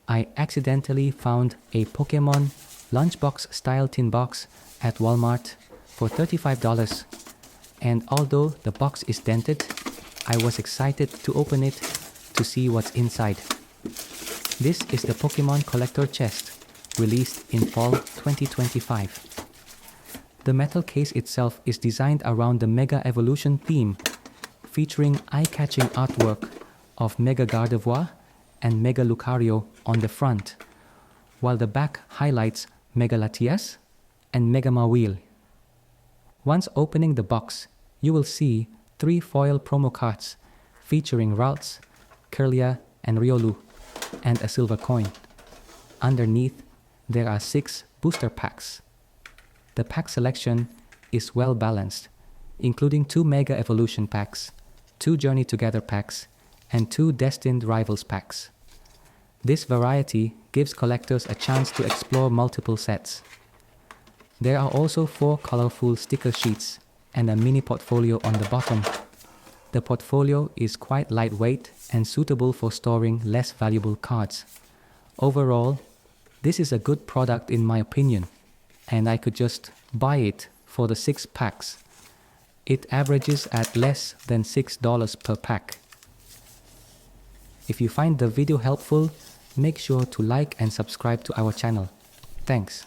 I accidentally found a Pokemon lunchbox style tin box at Walmart for $35, and although the box is dented, I was excited to open it to see what's inside. This is the Pokemon Collector Chest, released in fall 2025. The metal case itself is designed around the Mega Evolution theme, featuring eye-catching artwork of Mega Gardevoir and Mega Lucario on the front, while the back highlights Mega Latias and Mega Mawile. Once opening the box, you will see 3 foil promo cards featuring Ralts, Kirlia, and Riolu, and a silver coin. Underneath, there are 6 booster packs. The pack selection is well balanced, including 2 Mega Evolution packs, 2 Journey Together packs, and 2 Destined Rivals packs. This variety gives collectors a chance to explore multiple sets. There are also 4 colorful sticker sheets and a mini portfolio on the bottom. The portfolio is quite lightweight and suitable for storing less valuable cards. Overall, this is a good product in my opinion, and I could just buy it for the 6 packs. It averages at less than $6 per pack. If you find the video helpful, make sure to like and subscribe to our channel. Thanks.